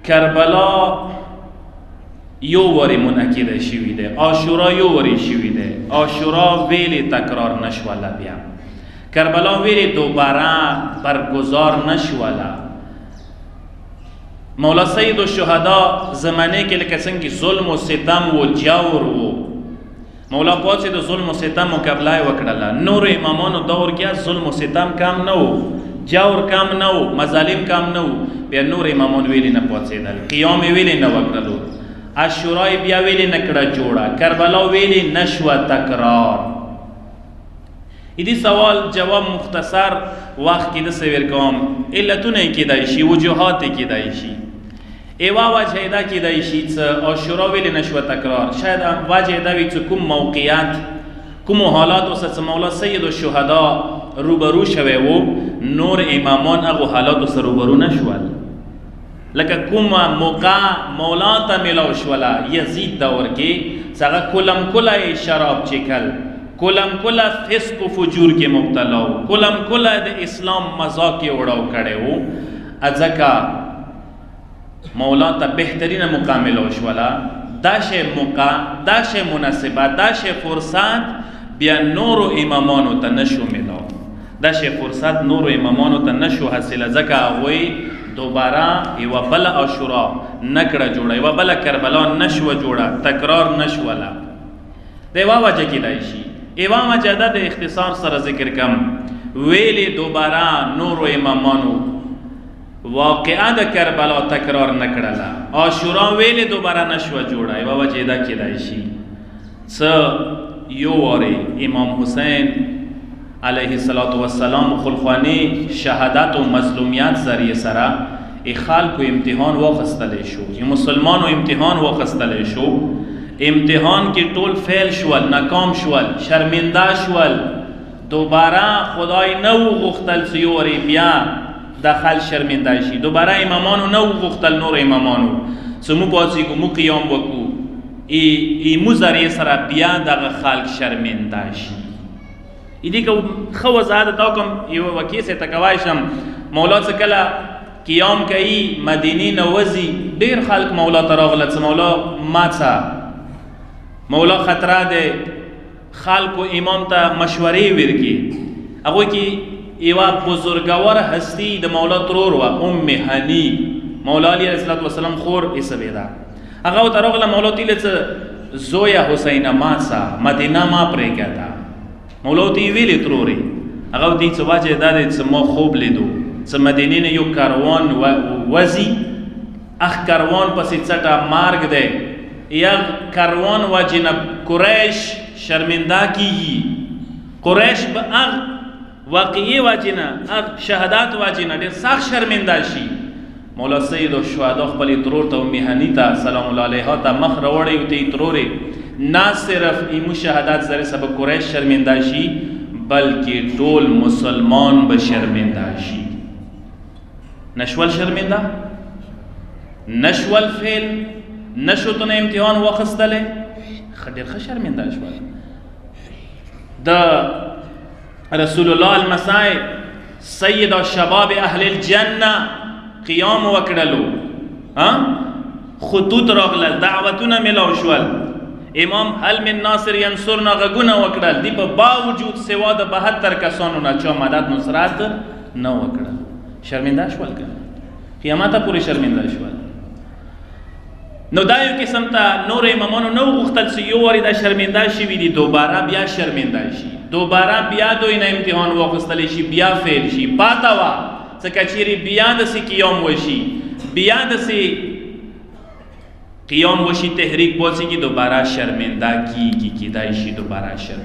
کربلا یو وری منعقد شوی ده، عاشورا یو وری شوی ده. عاشورا ویلی تکرار نشوله بیا، کربلا ویلی دوباره برگزار نشوله. مولا سید الشهدا زمانه که لکسنگی ظلم و ستم و جور و مولا پاچه ده ظلم و ستم مقابله وکړله. نور امامانو دور کې ظلم و ستم کم نه و، جور کم نه و، مظالم کم نه و. بیا نور امامان ویلی نه پاتېدل، قیام ویلی نه وکړلو، عاشورای بیا ویلی نه کړه جوړه، کربلا ویلی نشوه تکرار. ایدی سوال جواب مختصر وقت کې د سویر کوم. علتونه کېدای شي، وجوهات کېدای شي. ایوا وجه دا کېدای شي چې عاشورا ویلی نشوه تکرار. شاید وجه دا وي چې کوم موقعیت، کوم حالات اوسه مولا سید الشهدا روبرو شوه و، نور امامان هغه حالات سره روبرو نشول. لکه کوم موقع مولا ته ملاو شوله یزید دور کې څنګه کلم کله شراب چکل، کلم کله فسق و فجور کې مبتلا و، کلم کله د اسلام مذاق وړاو کړي وو. ځکه مولا ته بهترین موقع ملاو شوله، دا شی موقع، دا شی مناسبه، دا شی فرصت بیا نور امامانو ته نشو ملاو. دا شی فرصت نور امامانو ته نشو حاصله، ځکه هغوی دوباره یوه بله عاشورا نکړه جوړه، یوه بله کربلا نشوه جوړه، تکرار نشوله. د یوه وجه کېدای شي. یوه وجه ده د اختصار سره ذکر کم، ویلې دوباره نور امامانو واقعه د کربلا تکرار نکړله، عاشورا ویلې دوباره نشوه جوړه. یوه وجه ده کېدای شي څه یو وارې امام حسین علیه السلام خلخوانی شهادت و مظلومیت ذریعه سره ای خلکو امتحان واخستلی شو، ای مسلمانو امتحان واخستلی شو. امتحان کې ټول فیل شول، ناکام شول، شرمنده شول. دوباره خدای نو غوښتل چې یوري بیا داخل شرمنده شي. دوباره امامانو نو غوښتل نور امامانو چې مو پاڅېږو، مو قیام وکړو، ای مو ذریعه سره بیا دغه خلک شرمنده شي. ایدی که خو وضاحت تا کوم یو وکیسه تکوای شم. مولا څه کله قیام کوي مدینه نوځي، ډیر خلک مولا ته راغله چې مولا ماڅه مولا خطره ده، خلکو امام ته مشورې ورکي. هغوی کې یوه بزرګوار هستی د مولا ترور وه، ام هنی، مولا علیه السلام خور حسبې ده. هغه ورته راغله، مولا ته ویلې چې زویه حسینه ماڅه مدینه ما پرېږده. مولا ته یې ویلې ترورې، هغه ورته چې وجه دا دی چې ما خوب لیدو چې مدینې نه یو کاروان وځي، اخ کاروان پسې څټه مرګ دی، یا کاروان وجې نه قریش شرمنده کېږي. قریش به هغه واقعي وجې نه، هغه شهادت وجې نه ډېر سخت شرمنده شي. مولا سید الشهدا خپلې ترور ته ام هني ته سلام الله علیها ته مخ راوړی، ورته یې ترورې نه صرف ایمو شهادت ذریعه سبب قریش شرمنده شي، بلکې ټول مسلمان به شرمنده شي. نشول شرمنده، نشول فیل، نشو تونه امتحان واخستلی، ډېر ښه شرمنده شول. د رسول الله المسای سید شباب اهل الجنه قیام وکړلو، خطوط راغلل، دعوتونه ملاو شول. امام حل من ناصر ینصرنا غږونه وکړل. دی په باوجود سوا د 72 کسانو نه چا مدد نصرت نه وکړه. شرمنده شول که قیامته پورې شرمنده شول. نو دا یو قسم ته نور امامانو نو غوښتل چې یو وارې دا شرمنده شوي دي، دوباره بیا شرمنده شي، دوباره بیا دوی نه امتحان واخیستلی شي، بیا فیل شي. پاته وه چې که چیرې بیا داسې قیام وشي، بیا داسې قیام وشي، تحریک پوڅېږي، دوباره شرمنده کیږي، کیدای شي دوباره شرمنده